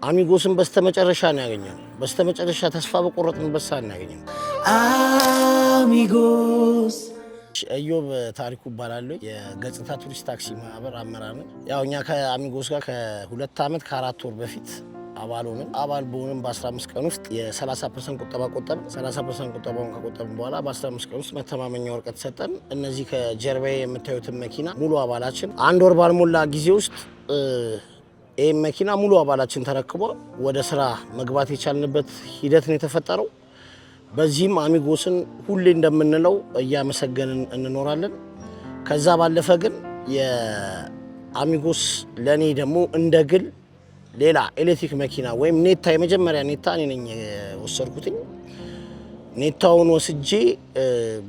አሚጎስን በስተመጨረሻ ነው ያገኘው። በስተመጨረሻ ተስፋ በቆረጥንበት ሰዓት ነው ያገኘው። አሚጎስ እዮብ ታሪኩ እባላለሁ። የገጽታ ቱሪስት ታክሲ ማህበር አመራር ነኝ። ያው እኛ ከአሚጎስ ጋር ከ2 ዓመት ከ4 ወር በፊት አባል ሆነን በሆነን በ15 ቀን ውስጥ የ30% ቁጠባ ቆጠብን። 30% ቁጠባውን ከቆጠብን በኋላ በ15 ቀን ውስጥ መተማመኛ ወረቀት ሰጠን። እነዚህ ከጀርባዬ የምታዩትን መኪና ሙሉ አባላችን 1 ወር ባልሞላ ጊዜ ውስጥ ይህ መኪና ሙሉ አባላችን ተረክቦ ወደ ስራ መግባት የቻልንበት ሂደት ነው የተፈጠረው። በዚህም አሚጎስን ሁሌ እንደምንለው እያመሰገንን እንኖራለን። ከዛ ባለፈ ግን የአሚጎስ ለኔ ደግሞ እንደ ግል ሌላ ኤሌክትሪክ መኪና ወይም ኔታ የመጀመሪያ ኔታ እኔ ነኝ ወሰድኩትኝ። ኔታውን ወስጄ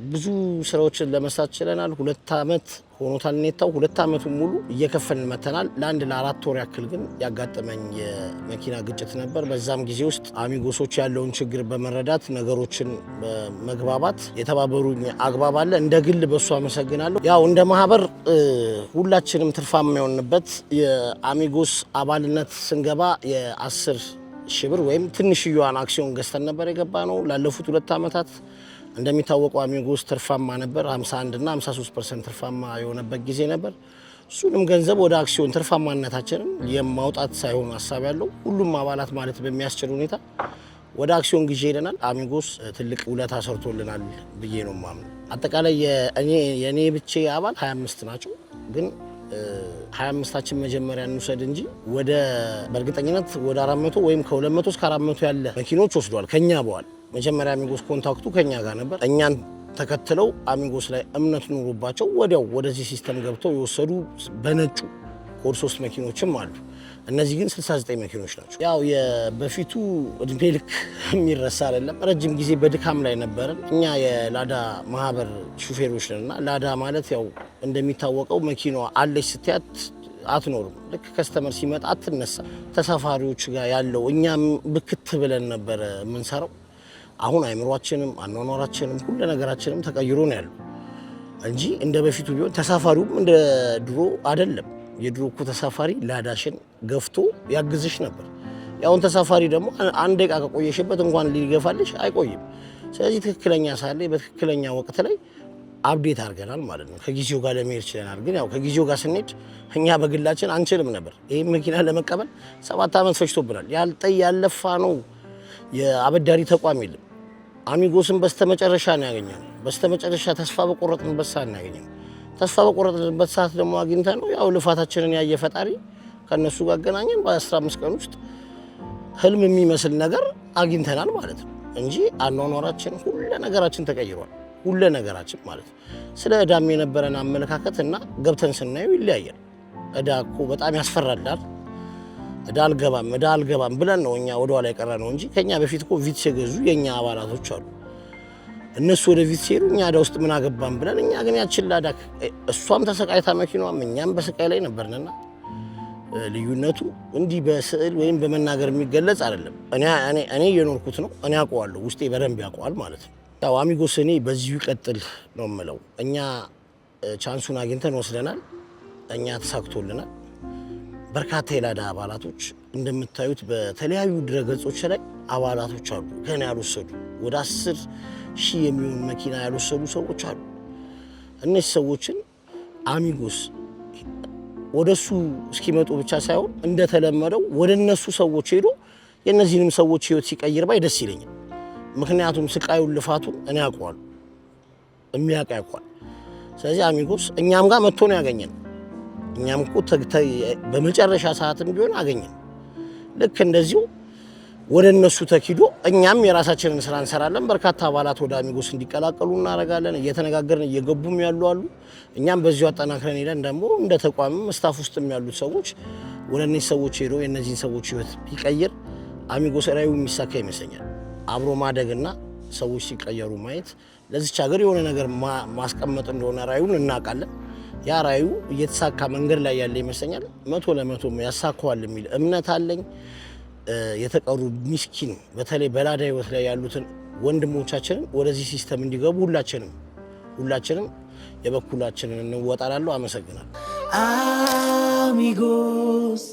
ብዙ ስራዎችን ለመስራት ችለናል። 2 ዓመት ሆኖታል። ኔታው 2 ዓመቱን ሙሉ እየከፈልን መተናል። ለ4 ወር ያክል ግን ያጋጠመኝ የመኪና ግጭት ነበር። በዛም ጊዜ ውስጥ አሚጎሶች ያለውን ችግር በመረዳት ነገሮችን በመግባባት የተባበሩኝ አግባብ አለ። እንደ ግል በሱ አመሰግናለሁ። ያው እንደ ማህበር ሁላችንም ትርፋማ የሆንበት የአሚጎስ አባልነት ስንገባ የ10 ሺህ ብር ወይም ትንሽዬዋን አክሲዮን ገዝተን ነበር የገባ ነው። ላለፉት 2 ዓመታት እንደሚታወቀው አሚጎስ ትርፋማ ነበር። 51 እና 53% ትርፋማ የሆነበት ጊዜ ነበር። እሱንም ገንዘብ ወደ አክሲዮን ትርፋማነታችንን የማውጣት ሳይሆን ሀሳብ ያለው ሁሉም አባላት ማለት በሚያስችል ሁኔታ ወደ አክሲዮን ግዢ ሄደናል። አሚጎስ ትልቅ ውለታ ሰርቶልናል ብዬ ነው የማምነው። አጠቃላይ የኔ ብቻ አባል 25 ናቸው። ግን 25ታችን መጀመሪያ እንውሰድ እንጂ በእርግጠኝነት ወደ 400 ወይም ከ200 እስከ 400 ያለ መኪኖች ወስዷል ከኛ በኋላ። መጀመሪያ አሚጎስ ኮንታክቱ ከኛ ጋር ነበር። እኛን ተከትለው አሚጎስ ላይ እምነት ኑሮባቸው ወዲያው ወደዚህ ሲስተም ገብተው የወሰዱ በነጩ ኮድ 3 መኪኖችም አሉ። እነዚህ ግን 69 መኪኖች ናቸው። ያው የበፊቱ እድሜ ልክ የሚረሳ አይደለም። ረጅም ጊዜ በድካም ላይ ነበርን። እኛ የላዳ ማህበር ሹፌሮች ነንና ላዳ ማለት ያው እንደሚታወቀው መኪናዋ አለች ስትያት አትኖርም። ልክ ከስተመር ሲመጣ አትነሳ። ተሳፋሪዎች ጋር ያለው እኛም ብክት ብለን ነበረ የምንሰራው። አሁን አይምሯችንም አኗኗራችንም ሁሉ ነገራችንም ተቀይሮ ነው ያለው እንጂ እንደ በፊቱ ቢሆን ተሳፋሪውም እንደ ድሮ አይደለም። የድሮ እኮ ተሳፋሪ ላዳሽን ገፍቶ ያግዝሽ ነበር። ያውን ተሳፋሪ ደግሞ 1 ደቂቃ ከቆየሽበት እንኳን ሊገፋልሽ አይቆይም። ስለዚህ ትክክለኛ ሳለ በትክክለኛ ወቅት ላይ አፕዴት አድርገናል ማለት ነው። ከጊዜው ጋር ለመሄድ ችለናል። ግን ያው ከጊዜው ጋር ስንሄድ እኛ በግላችን አንችልም ነበር። ይሄ መኪና ለመቀበል 7 ዓመት ፈጅቶብናል። ያለፋ ነው የአበዳሪ ተቋም የለም። አሚጎስን በስተመጨረሻ ነው ያገኘነው። በስተመጨረሻ ተስፋ በቆረጥንበት ሰዓት ነው ያገኘነው። ተስፋ በቆረጥንበት ሰዓት ደግሞ አግኝተን ነው ያው ልፋታችንን ያየ ፈጣሪ ከነሱ ጋር አገናኘን። በ15 ቀን ውስጥ ህልም የሚመስል ነገር አግኝተናል ማለት ነው እንጂ አኗኗራችን ሁሉ ነገራችን ተቀይሯል። ሁሉ ነገራችን ማለት ነው። ስለ ዕዳም የነበረን አመለካከት እና ገብተን ስናየው ይለያያል። ዕዳ እኮ በጣም ያስፈራል። ዕዳ አልገባም ብለን ነው እኛ ወደኋላ የቀረ ነው እንጂ ከኛ በፊት እኮ ቪትስ የገዙ የኛ አባላቶች አሉ። እነሱ ወደ ቪትስ ሄዱ፣ እኛ ዕዳ ውስጥ ምን አገባን ብለን እኛ ግን ያችን ላዳ እሷም ተሰቃይታ መኪናዋም እኛም በስቃይ ላይ ነበርንና ልዩነቱ እንዲህ በስዕል ወይም በመናገር የሚገለጽ አይደለም። እኔ የኖርኩት ነው። እኔ አውቀዋለሁ፣ ውስጤ በደንብ ያውቀዋል ማለት ነው። ያው አሚጎስ እኔ በዚሁ ይቀጥል ነው የምለው። እኛ ቻንሱን አግኝተን ወስደናል። እኛ ተሳክቶልናል። በርካታ የላዳ አባላቶች እንደምታዩት በተለያዩ ድረገጾች ላይ አባላቶች አሉ ገና ያልወሰዱ ወደ 10 ሺህ የሚሆን መኪና ያልወሰዱ ሰዎች አሉ። እነዚህ ሰዎችን አሚጎስ ወደሱ እስኪመጡ ብቻ ሳይሆን እንደተለመደው ወደ እነሱ ሰዎች ሄዶ የእነዚህንም ሰዎች ህይወት ሲቀይር ባይ ደስ ይለኛል። ምክንያቱም ስቃዩን ልፋቱን እኔ አውቀዋለሁ፣ የሚያውቅ ያውቀዋል። ስለዚህ አሚጎስ እኛም ጋር መጥቶ ነው ያገኘን። እኛም እኮ በመጨረሻ ሰዓትም ቢሆን አገኘን። ልክ እንደዚሁ ወደ እነሱ ተኪዶ እኛም የራሳችንን ስራ እንሰራለን። በርካታ አባላት ወደ አሚጎስ እንዲቀላቀሉ እናደርጋለን። እየተነጋገርን እየገቡም ያሉ አሉ። እኛም በዚሁ አጠናክረን ሄደን ደግሞ እንደ ተቋምም ስታፍ ውስጥም ያሉት ሰዎች ወደ እነዚህ ሰዎች ሄዶ የእነዚህን ሰዎች ህይወት ቢቀይር አሚጎስ ራዕዩ የሚሳካ ይመስለኛል። አብሮ ማደግና ሰዎች ሲቀየሩ ማየት ለዚች ሀገር የሆነ ነገር ማስቀመጥ እንደሆነ ራዕዩን እናውቃለን። ያ ራዕዩ እየተሳካ መንገድ ላይ ያለ ይመስለኛል። 100% ያሳካዋል የሚል እምነት አለኝ። የተቀሩ ምስኪን በተለይ በላዳ ህይወት ላይ ያሉትን ወንድሞቻችንን ወደዚህ ሲስተም እንዲገቡ ሁላችንም የበኩላችንን እንወጣላለሁ። አመሰግናለሁ። አሚጎስ